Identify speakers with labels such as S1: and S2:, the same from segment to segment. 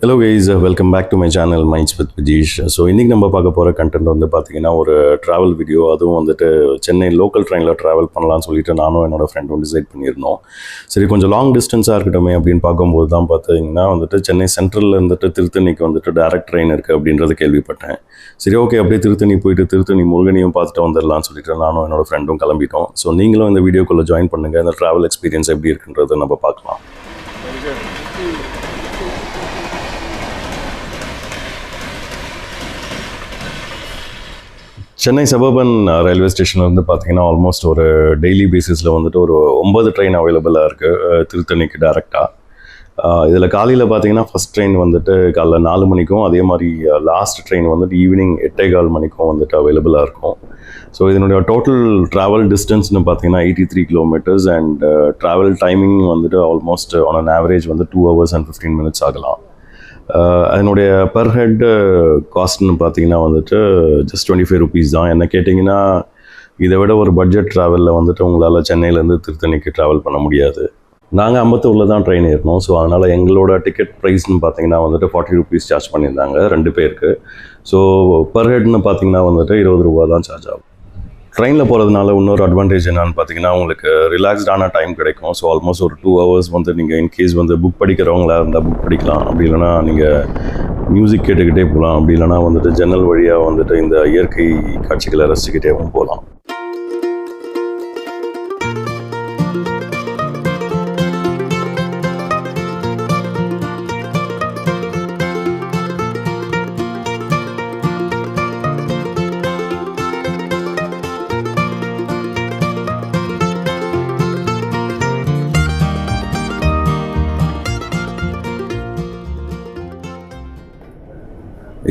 S1: Hello guys, welcome back to my channel Minds with Vijesh. So இன்றைக்கி நம்ம பார்க்க போகிற கண்டென்ட் வந்து பார்த்திங்கன்னா ஒரு ட்ராவல் வீடியோ. அதுவும் வந்துட்டு சென்னை லோக்கல் ட்ரெயினில் ட்ராவல் பண்ணலாம்னு சொல்லிட்டு நானும் என்னோடய ஃப்ரெண்டும் டிசைட் பண்ணியிருந்தோம். சரி, கொஞ்சம் லாங் டிஸ்டன்ஸாக இருக்கட்டுமே அப்படின்னு பார்க்கும்போது தான் பார்த்தீங்கன்னா வந்துட்டு சென்னை சென்ட்ரலில் இருந்துட்டு திருத்தணிக்கு வந்துட்டு டேரக்ட் ட்ரெயின் இருக்குது அப்படின்றது கேள்விப்பட்டேன். சரி, ஓகே, அப்படியே திருத்தணி போயிட்டு திருத்தணி முருகனையும் பார்த்துட்டு வந்துடலாம்னு சொல்லிட்டு நானும் என்னோடய ஃப்ரெண்டும் கிளம்பிட்டோம். ஸோ நீங்களும் இந்த வீடியோக்குள்ளே ஜாயின் பண்ணுங்கள். இந்த ட்ராவல் எக்ஸ்பீரியன்ஸ் எப்படி இருக்குன்றதை நம்ம பார்க்கலாம். சென்னை சபர்பன் ரயில்வே ஸ்டேஷன் வந்து பார்த்திங்கன்னா ஆல்மோஸ்ட் ஒரு டெய்லி பேசிஸில் வந்துட்டு ஒரு 9 ட்ரெயின் அவைலபிளாக இருக்குது திருத்தணிக்கு டேரெக்டாக. இதில் காலையில் பார்த்திங்கன்னா ஃபஸ்ட் ட்ரெயின் வந்துட்டு காலைல 4 மணிக்கும், அதே மாதிரி லாஸ்ட் ட்ரெயின் வந்துட்டு ஈவினிங் 8:15 மணிக்கும் வந்துட்டு அவைலபிளாக இருக்கும். ஸோ இதனுடைய டோட்டல் ட்ராவல் டிஸ்டன்ஸ்னு பார்த்திங்கன்னா 83 கிலோமீட்டர்ஸ் அண்ட் ட்ராவல் டைமிங் வந்துட்டு ஆல்மோஸ்ட் ஆன் அன் ஆவரேஜ் வந்து 2 hours and 15 minutes ஆகலாம். அதனுடைய பர் ஹெட் காஸ்ட்னு பார்த்தீங்கன்னா வந்துட்டு ஜஸ்ட் 25 rupees தான். என்ன கேட்டிங்கன்னா இதை விட ஒரு பட்ஜெட் ட்ராவலில் வந்துட்டு உங்களால் சென்னையிலேருந்து திருத்தணிக்கு ட்ராவல் பண்ண முடியாது. நாங்கள் அம்பத்தூரில் தான் ட்ரெயின் ஏறினோம். ஸோ அதனால் எங்களோட டிக்கெட் ப்ரைஸ்னு பார்த்தீங்கன்னா வந்துட்டு 40 rupees சார்ஜ் பண்ணியிருந்தாங்க 2 பேருக்கு. ஸோ பர் ஹெட்னு பார்த்தீங்கன்னா வந்துட்டு 20 ரூபா தான் சார்ஜ் ஆகும். ட்ரெயினில் போகிறதுனால இன்னொரு அட்வான்டேஜ் என்னன்னு பார்த்தீங்கன்னா உங்களுக்கு ரிலாக்ஸ்டான டைம் கிடைக்கும். ஸோ ஆல்மோஸ்ட் ஒரு 2 hours வந்து நீங்கள் இன்கேஸ் வந்து புக் படிக்கிறவங்களா இருந்தால் புக் படிக்கலாம். அப்படி இல்லைனா நீங்கள் மியூசிக் கேட்டுக்கிட்டே போகலாம். அப்படி இல்லைனா வந்துட்டு ஜன்னல் வழியாக வந்துட்டு இந்த இயற்கை காட்சிகளை ரசிச்சுக்கிட்டேவும் போகலாம்.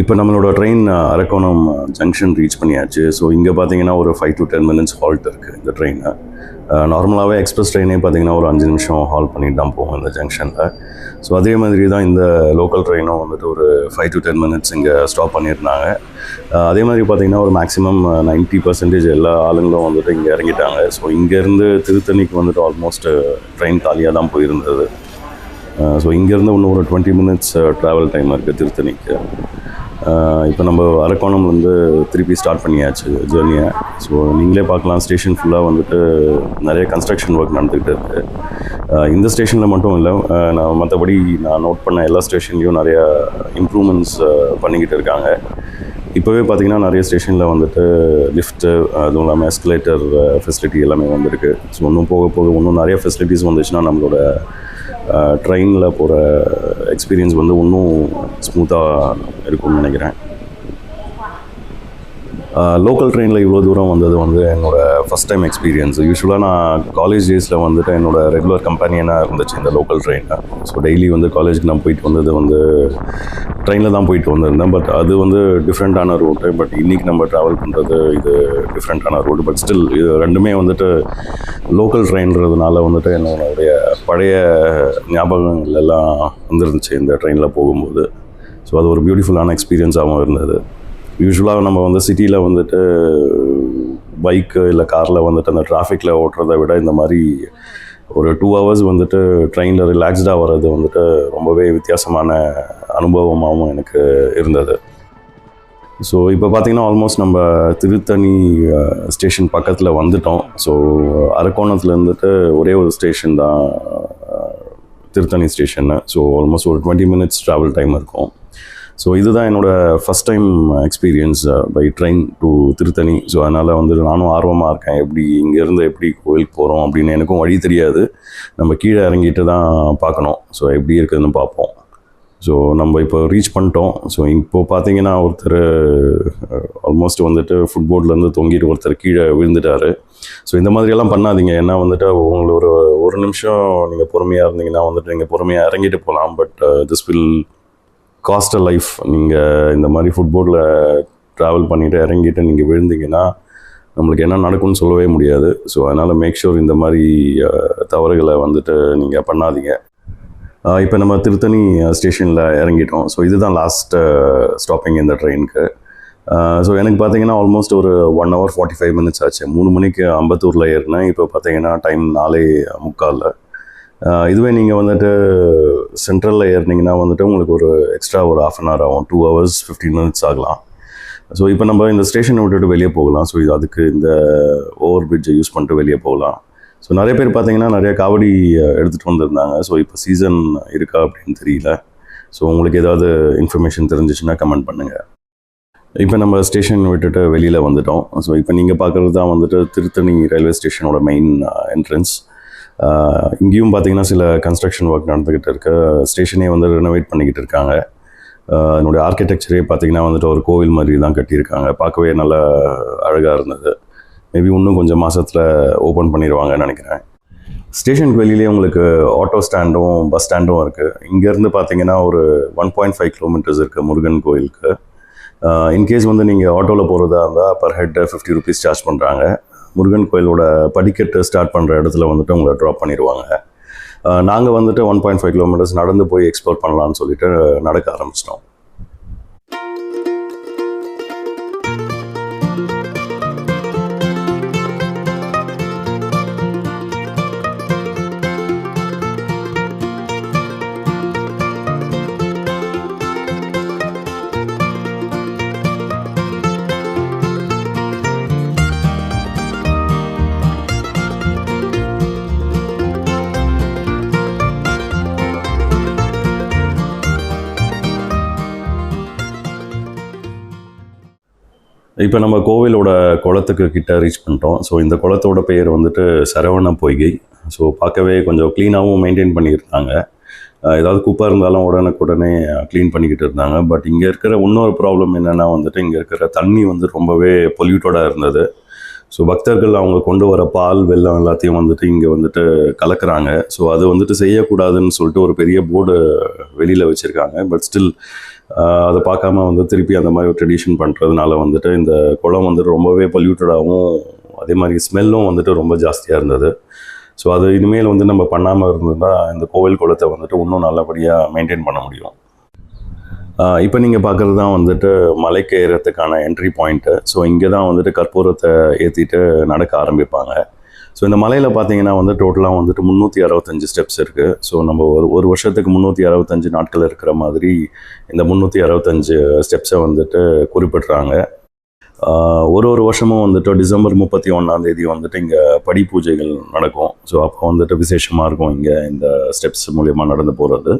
S1: இப்போ நம்மளோட ட்ரெயின் அரக்கோணம் ஜங்ஷன் ரீச் பண்ணியாச்சு. ஸோ இங்கே பார்த்தீங்கன்னா ஒரு 5 to 10 minutes ஹால்ட் இருக்குது இந்த ட்ரெயினை. நார்மலாகவே எக்ஸ்பிரஸ் ட்ரெயினே பார்த்தீங்கன்னா ஒரு 5 நிமிஷம் ஹால்ட் பண்ணிட்டு தான் போகும் இந்த ஜங்ஷனில். ஸோ அதே மாதிரி தான் இந்த லோக்கல் ட்ரெயினும் வந்துட்டு ஒரு 5 to 10 minutes இங்கே ஸ்டாப் பண்ணியிருந்தாங்க. அதே மாதிரி பார்த்திங்கன்னா ஒரு மேக்ஸிமம் 90% எல்லா ஆளுங்களும் வந்துட்டு இங்கே இறங்கிட்டாங்க. ஸோ இங்கேருந்து திருத்தணிக்கு வந்துட்டு ஆல்மோஸ்ட் ட்ரெயின் காலியாக தான் போயிருந்தது. ஸோ இங்கேருந்து இன்னும் ஒரு 20 minutes ட்ராவல் டைம் இருக்குது திருத்தணிக்கு. இப்போ நம்ம அரக்கோணம்லேருந்து திருப்பி ஸ்டார்ட் பண்ணியாச்சு ஜேர்னியை. ஸோ நீங்களே பார்க்கலாம், ஸ்டேஷன் ஃபுல்லாக வந்துட்டு நிறைய கன்ஸ்ட்ரக்ஷன் ஒர்க் நடந்துக்கிட்டு இருக்குது. இந்த ஸ்டேஷனில் மட்டும் இல்லை, நான் மற்றபடி நான் நோட் பண்ண எல்லா ஸ்டேஷன்லேயும் நிறையா இம்ப்ரூவ்மெண்ட்ஸ் பண்ணிக்கிட்டு இருக்காங்க. இப்போவே பார்த்திங்கன்னா நிறைய ஸ்டேஷனில் வந்துட்டு லிஃப்ட்டு, அதுவும் இல்லாமல் எஸ்கலேட்டர் ஃபெசிலிட்டி எல்லாமே வந்துருக்கு. ஸோ இன்னும் போக போக இன்னும் நிறைய ஃபெசிலிட்டிஸ் வந்துச்சுன்னா நம்மளோட ட்ரெயினில் போகிற எக்ஸ்பீரியன்ஸ் வந்து இன்னும் ஸ்மூத்தாக இருக்கும்னு நினைக்கிறேன். லோக்கல் ட்ரெயினில் இவ்வளோ தூரம் வந்தது வந்து என்னோடய ஃபஸ்ட் டைம் எக்ஸ்பீரியன்ஸ். யூஸ்வலாக நான் காலேஜ் டேஸில் வந்துட்டு என்னோடய ரெகுலர் கம்பெனியனாக இருந்துச்சு இந்த லோக்கல் ட்ரெயினில். ஸோ டெய்லி வந்து காலேஜுக்கு நான் போயிட்டு வந்தது வந்து ட்ரெயினில் தான் போயிட்டு வந்திருந்தேன். பட் அது வந்து டிஃப்ரெண்ட்டான ரூட்டு. பட் இன்றைக்கி நம்ம ட்ராவல் பண்ணுறது இது டிஃப்ரெண்ட்டான ரூட்டு. பட் ஸ்டில் இது ரெண்டுமே வந்துட்டு லோக்கல் ட்ரெயின்றதுனால வந்துட்டு என்னோடைய பழைய ஞாபகங்கள் எல்லாம் வந்துருந்துச்சு இந்த ட்ரெயினில் போகும்போது. ஸோ அது ஒரு பியூட்டிஃபுல்லான எக்ஸ்பீரியன்ஸாகவும் இருந்தது. யூஸ்வலாக நம்ம வந்து சிட்டியில் வந்துட்டு பைக்கு இல்லை காரில் வந்துட்டு அந்த டிராஃபிக்கில் ஓட்டுறதை விட இந்த மாதிரி ஒரு 2 hours வந்துட்டு ட்ரெயினில் ரிலாக்ஸ்டாக வர்றது வந்துட்டு ரொம்பவே வித்தியாசமான அனுபவமாகவும் எனக்கு இருந்தது. ஸோ இப்போ பார்த்திங்கன்னா ஆல்மோஸ்ட் நம்ம திருத்தணி ஸ்டேஷன் பக்கத்தில் வந்துட்டோம். ஸோ அரக்கோணத்தில் இருந்துட்டு ஒரே ஒரு ஸ்டேஷன் தான் திருத்தணி ஸ்டேஷன்னு. ஸோ ஆல்மோஸ்ட் ஒரு 20 minutes ட்ராவல் டைம் இருக்கும். ஸோ இதுதான் என்னோடய first time experience by train to Tiruttani. So அதனால் வந்து நானும் ஆர்வமாக இருக்கேன், எப்படி இங்கேருந்து எப்படி கோயிலுக்கு போகிறோம் அப்படின்னு. எனக்கும் வழி தெரியாது, நம்ம கீழே இறங்கிட்டு தான் பார்க்கணும். ஸோ எப்படி இருக்குதுன்னு பார்ப்போம். ஸோ நம்ம இப்போ ரீச் பண்ணிட்டோம். ஸோ இப்போது பார்த்தீங்கன்னா ஒருத்தர் ஆல்மோஸ்ட் வந்துட்டு ஃபுட்போர்ட்லேருந்து தொங்கிட்டு ஒருத்தர் கீழே விழுந்துட்டார். ஸோ இந்த மாதிரியெல்லாம் பண்ணாதீங்க. ஏன்னா வந்துட்டு உங்களுக்கு ஒரு நிமிஷம் நீங்கள் பொறுமையாக இருந்தீங்கன்னா வந்துட்டு நீங்கள் பொறுமையாக இறங்கிட்டு போகலாம். But this will cost a life. நீங்கள் இந்த மாதிரி ஃபுட்போர்டில் ட்ராவல் பண்ணிவிட்டு இறங்கிட்டு நீங்கள் விழுந்தீங்கன்னா நம்மளுக்கு என்ன நடக்கும்னு சொல்லவே முடியாது. ஸோ அதனால் மேக் ஷூர் இந்த மாதிரி தவறுகளை வந்துட்டு நீங்கள் பண்ணாதீங்க. இப்போ நம்ம திருத்தணி ஸ்டேஷனில் இறங்கிட்டோம். ஸோ இதுதான் லாஸ்ட் ஸ்டாப்பிங் இந்த ட்ரெயினுக்கு. ஸோ எனக்கு பார்த்தீங்கன்னா ஆல்மோஸ்ட் ஒரு 1 hour 45 minutes ஆச்சு. 3 மணிக்கு அம்பத்தூரில் ஏறினேன். இப்போ பார்த்தீங்கன்னா டைம் 4:45. இதுவே நீங்கள் வந்துட்டு சென்ட்ரலில் ஏறினீங்கன்னா வந்துட்டு உங்களுக்கு ஒரு எக்ஸ்ட்ரா ஒரு ½ அன் ஹவர் ஆகும், 2 hours 15 minutes ஆகலாம். ஸோ இப்போ நம்ம இந்த ஸ்டேஷனை விட்டுட்டு வெளியே போகலாம். ஸோ இது அதுக்கு இந்த ஓவர் பிரிட்ஜை யூஸ் பண்ணிட்டு வெளியே போகலாம். ஸோ நிறைய பேர் பார்த்தீங்கன்னா நிறைய காவடி எடுத்துகிட்டு வந்திருந்தாங்க. ஸோ இப்போ சீசன் இருக்கா அப்படின்னு தெரியல. ஸோ உங்களுக்கு ஏதாவது இன்ஃபர்மேஷன் தெரிஞ்சிச்சுன்னா கமெண்ட் பண்ணுங்கள். இப்போ நம்ம ஸ்டேஷன் விட்டுட்டு வெளியில் வந்துட்டோம். ஸோ இப்போ நீங்கள் பார்க்குறது தான் வந்துட்டு திருத்தணி ரயில்வே ஸ்டேஷனோட மெயின் என்ட்ரன்ஸ். இங்கேயும் பார்த்தீங்கன்னா சில கன்ஸ்ட்ரக்ஷன் ஒர்க் நடந்துக்கிட்டு இருக்கு. ஸ்டேஷனே வந்து ரெனோவேட் பண்ணிக்கிட்டு இருக்காங்க. என்னுடைய ஆர்கிடெக்சரே பார்த்தீங்கன்னா வந்துட்டு ஒரு கோவில் மாதிரி தான் கட்டியிருக்காங்க. பார்க்கவே நல்லா அழகாக இருந்தது. மேபி இன்னும் கொஞ்சம் மாதத்தில் ஓப்பன் பண்ணிடுவாங்கன்னு நினைக்கிறேன். ஸ்டேஷனுக்கு வெளியிலே உங்களுக்கு ஆட்டோ ஸ்டாண்டும் பஸ் ஸ்டாண்டும் இருக்குது. இங்கேருந்து பார்த்தீங்கன்னா ஒரு 1.5 kilometers இருக்குது முருகன் கோயிலுக்கு. இன்கேஸ் வந்து நீங்கள் ஆட்டோவில் போகிறதா இருந்தால் பர் ஹெட் 50 rupees சார்ஜ் பண்ணுறாங்க. முருகன் கோயிலோட படிக்கட்டு ஸ்டார்ட் பண்ணுற இடத்துல வந்துட்டு உங்களை ட்ராப் பண்ணிடுவாங்க. நாங்கள் வந்துட்டு 1.5 kilometers நடந்து போய் எக்ஸ்ப்ளோர் பண்ணலான்னு சொல்லிட்டு நடக்க ஆரம்பிச்சிட்டோம். இப்போ நம்ம கோவிலோட குளத்துக்கு கிட்ட ரீச் பண்ணிட்டோம். ஸோ இந்த குளத்தோட பெயர் வந்துட்டு சரவண பொய்கை. ஸோ பார்க்கவே கொஞ்சம் க்ளீனாகவும் மெயின்டைன் பண்ணியிருந்தாங்க. ஏதாவது குப்பை இருந்தாலும் உடனே க்ளீன் பண்ணிக்கிட்டு இருந்தாங்க. பட் இங்கே இருக்கிற இன்னொரு ப்ராப்ளம் என்னென்னா வந்துட்டு இங்கே இருக்கிற தண்ணி வந்து ரொம்பவே பொல்யூட்டடாக இருந்தது. ஸோ பக்தர்கள் அவங்க கொண்டு வர பால் வெல்லம் எல்லாத்தையும் வந்துட்டு இங்கே வந்துட்டு கலக்கிறாங்க. ஸோ அது வந்துட்டு செய்யக்கூடாதுன்னு சொல்லிட்டு ஒரு பெரிய போர்டு வெளியில் வச்சுருக்காங்க. பட் ஸ்டில் அதை பார்க்காம வந்து திருப்பி அந்த மாதிரி ஒரு ட்ரெடிஷன் பண்ணுறதுனால வந்துட்டு இந்த குளம் வந்துட்டு ரொம்பவே பொல்யூட்டடாகவும் அதே மாதிரி ஸ்மெல்லும் வந்துட்டு ரொம்ப ஜாஸ்தியாக இருந்தது. ஸோ அது இனிமேல் வந்து நம்ம பண்ணாமல் இருந்ததுன்னா இந்த கோவில் குளத்தை வந்துட்டு இன்னும் நல்லபடியாக மெயின்டைன் பண்ண முடியும். இப்போ நீங்கள் பார்க்குறது தான் வந்துட்டு மலைக்கு ஏறத்துக்கான என்ட்ரி பாயிண்ட்டு. ஸோ இங்கே தான் வந்துட்டு கற்பூரத்தை ஏற்றிட்டு நடக்க ஆரம்பிப்பாங்க. ஸோ இந்த மலையில் பார்த்தீங்கன்னா வந்து டோட்டலாக வந்துட்டு 365 ஸ்டெப்ஸ் இருக்குது. ஸோ நம்ம ஒரு வருஷத்துக்கு 365 நாட்கள் இருக்கிற மாதிரி இந்த 365 ஸ்டெப்ஸை வந்துட்டு குறிப்பிட்றாங்க. ஒரு வருஷமும் வந்துட்டு டிசம்பர் 31 வந்துட்டு இங்கே படி பூஜைகள் நடக்கும். ஸோ அப்போ வந்துட்டு விசேஷமாக இருக்கும் இங்கே இந்த ஸ்டெப்ஸ் மூலயமா நடந்து போகிறது.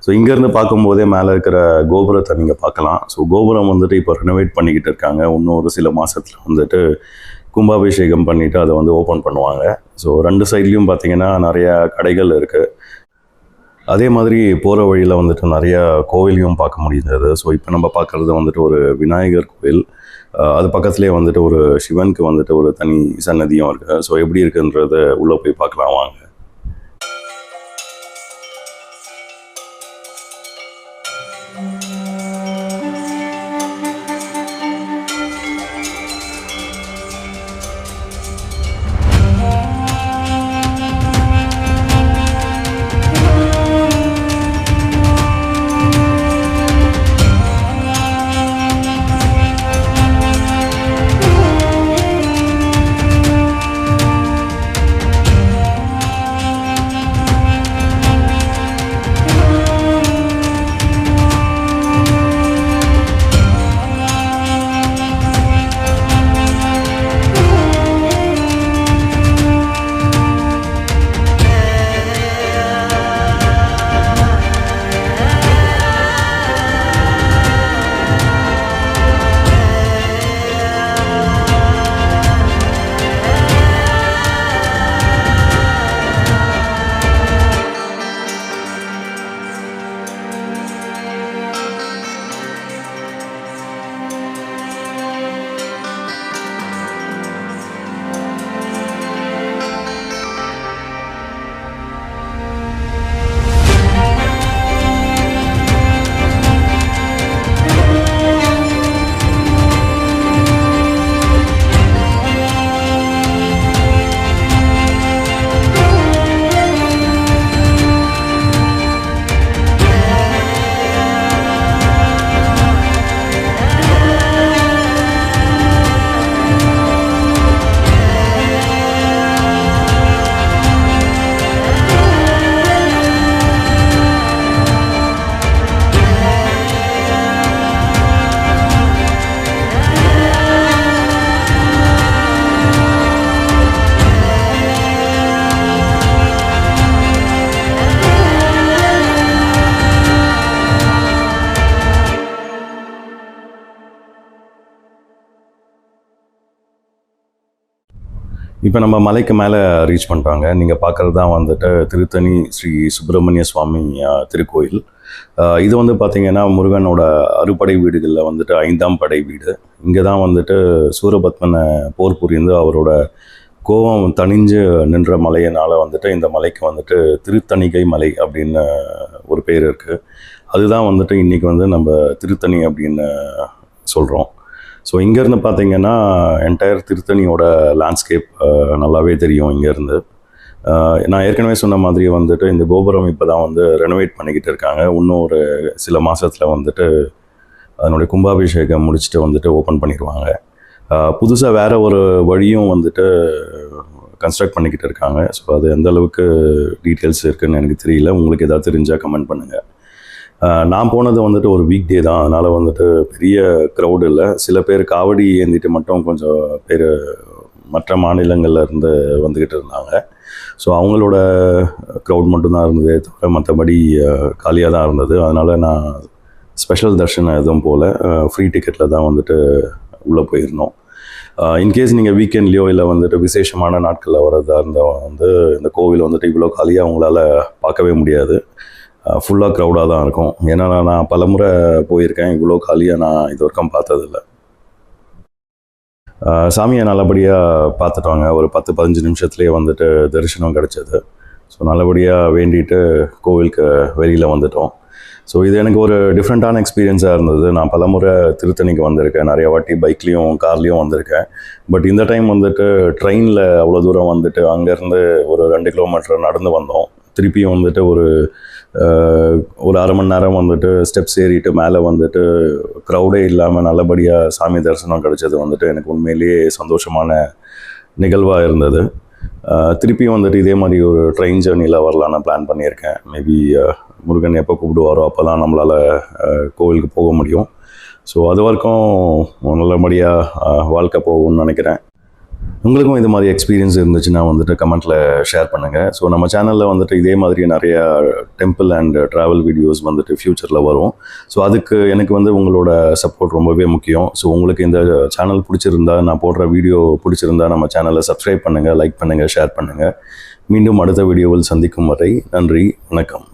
S1: ஸோ இங்கேருந்து பார்க்கும்போதே மேலே இருக்கிற கோபுரத்தை நீங்கள் பார்க்கலாம். ஸோ கோபுரம் வந்துட்டு இப்போ ரெனோவேட் பண்ணிக்கிட்டு இருக்காங்க. இன்னும் ஒரு சில மாதத்தில் வந்துட்டு கும்பாபிஷேகம் பண்ணிவிட்டு அதை வந்து ஓப்பன் பண்ணுவாங்க. ஸோ 2 சைட்லேயும் பார்த்தீங்கன்னா நிறையா கடைகள் இருக்குது. அதே மாதிரி போகிற வழியில் வந்துட்டு நிறையா கோவிலையும் பார்க்க முடியுது. ஸோ இப்போ நம்ம பார்க்குறது வந்துட்டு ஒரு விநாயகர் கோவில். அது பக்கத்துலேயே வந்துட்டு ஒரு சிவனுக்கு வந்துட்டு ஒரு தனி சன்னதியும் இருக்குது. ஸோ எப்படி இருக்குன்றத உள்ளே போய் பார்க்கலாம் வாங்க. இப்போ நம்ம மலைக்கு மேலே ரீச் பண்ணிட்டாங்க. நீங்கள் பார்க்குறது தான் வந்துட்டு திருத்தணி ஸ்ரீ சுப்பிரமணிய சுவாமி திருக்கோயில். இது வந்து பார்த்திங்கன்னா முருகனோட அறுபடை வீடுகளில் வந்துட்டு 5ஆம் படை வீடு. இங்கே தான் வந்துட்டு சூரபத்மனை போர் புரிந்து அவரோட கோபம் தணிஞ்சு நின்ற மலையினால் வந்துட்டு இந்த மலைக்கு வந்துட்டு திருத்தணிகை மலை அப்படின்னு ஒரு பேர் இருக்குது. அதுதான் வந்துட்டு இன்றைக்கி வந்து நம்ம திருத்தணி அப்படின்னு சொல்கிறோம். ஸோ இங்கேருந்து பார்த்திங்கன்னா என்டையர் திருத்தணியோட லேண்ட்ஸ்கேப் நல்லாவே தெரியும் இங்கேருந்து. நான் ஏற்கனவே சொன்ன மாதிரி வந்துட்டு இந்த கோபுரம் இப்போ தான் வந்து ரெனோவேட் பண்ணிக்கிட்டு இருக்காங்க. இன்னும் ஒரு சில மாதத்தில் வந்துட்டு அதனுடைய கும்பாபிஷேகம் முடிச்சுட்டு வந்துட்டு ஓப்பன் பண்ணிடுவாங்க. புதுசாக வேறு ஒரு வழியும் வந்துட்டு கன்ஸ்ட்ரக்ட் பண்ணிக்கிட்டு இருக்காங்க. ஸோ அது எந்த அளவுக்கு டீட்டெயில்ஸ் இருக்குதுன்னு எனக்கு தெரியல. உங்களுக்கு எதாவது தெரிஞ்சால் கமெண்ட் பண்ணுங்கள். நான் போனது வந்துட்டு ஒரு வீக் டே தான். அதனால் வந்துட்டு பெரிய க்ரௌடு இல்லை. சில பேர் காவடி ஏந்திட்டு மட்டும் கொஞ்சம் பேர் மற்ற மாநிலங்களில் இருந்து வந்துக்கிட்டு இருந்தாங்க. ஸோ அவங்களோட க்ரௌட் மட்டும்தான் இருந்ததே தவிர மற்றபடி காலியாக தான் இருந்தது. அதனால் நான் ஸ்பெஷல் தர்ஷனம் எதுவும் போல் ஃப்ரீ டிக்கெட்டில் தான் வந்துட்டு உள்ளே போயிருந்தோம். இன்கேஸ் நீங்கள் வீக்கெண்ட்லேயோ இல்லை வந்துட்டு விசேஷமான நாட்களில் வரதா இருந்தால் வந்து இந்த கோவில் வந்துட்டு இவ்வளோ காலியாக அவங்களால பார்க்கவே முடியாது. ஃபுல்லாக க்ரௌடாக தான் இருக்கும். ஏன்னா நான் பலமுறை போயிருக்கேன், இவ்வளோ காலியாக நான் இது வரைக்கும் பார்த்ததில்ல. சாமியை நல்லபடியாக பார்த்துட்டாங்க. ஒரு 10-15 நிமிஷத்துலேயே வந்துட்டு தரிசனம் கிடச்சிது. ஸோ நல்லபடியாக வேண்டிட்டு கோவிலுக்கு வெளியில் வந்துட்டோம். ஸோ இது எனக்கு ஒரு டிஃப்ரெண்ட்டான எக்ஸ்பீரியன்ஸாக இருந்தது. நான் பலமுறை திருத்தணிக்கு வந்திருக்கேன், நிறைய வாட்டி பைக்லேயும் கார்லேயும் வந்திருக்கேன். பட் இந்த டைம் வந்துட்டு ட்ரெயினில் அவ்வளோ தூரம் வந்துட்டு அங்கேருந்து ஒரு 2 கிலோமீட்டர் நடந்து வந்தோம். திருப்பியும் வந்துட்டு ஒரு 1/2 மணி நேரம் வந்துட்டு ஸ்டெப்ஸ் ஏறிட்டு மேலே வந்துட்டு க்ரௌடே இல்லாமல் நல்லபடியாக சாமி தரிசனம் கிடச்சது வந்துட்டு எனக்கு உண்மையிலேயே சந்தோஷமான நிகழ்வாக இருந்தது. திருப்பியும் வந்துட்டு இதே மாதிரி ஒரு ட்ரெயின் ஜேர்னியில் வரலான்னு பிளான் பண்ணியிருக்கேன். மேபி முருகன் எப்போ கூப்பிடுவாரோ அப்போ தான் நம்மளால் கோவிலுக்கு போக முடியும். ஸோ அது வரைக்கும் நல்லபடியாக வாழ்க்கை போகும்னு நினைக்கிறேன். உங்களுக்கும் இது மாதிரி எக்ஸ்பீரியன்ஸ் இருந்துச்சுன்னா வந்துட்டு கமெண்ட்டில் ஷேர் பண்ணுங்கள். ஸோ நம்ம சேனலில் வந்துட்டு இதே மாதிரி நிறையா டெம்பிள் அண்ட் ட்ராவல் வீடியோஸ் வந்துட்டு ஃப்யூச்சரில் வரும். ஸோ அதுக்கு எனக்கு வந்து உங்களோட சப்போர்ட் ரொம்பவே முக்கியம். ஸோ உங்களுக்கு இந்த சேனல் பிடிச்சிருந்தா, நான் போடுற வீடியோ பிடிச்சிருந்தா நம்ம சேனலை சப்ஸ்கிரைப் பண்ணுங்கள், லைக் பண்ணுங்கள், ஷேர் பண்ணுங்கள். மீண்டும் அடுத்த வீடியோவில் சந்திக்கும் வரை நன்றி, வணக்கம்.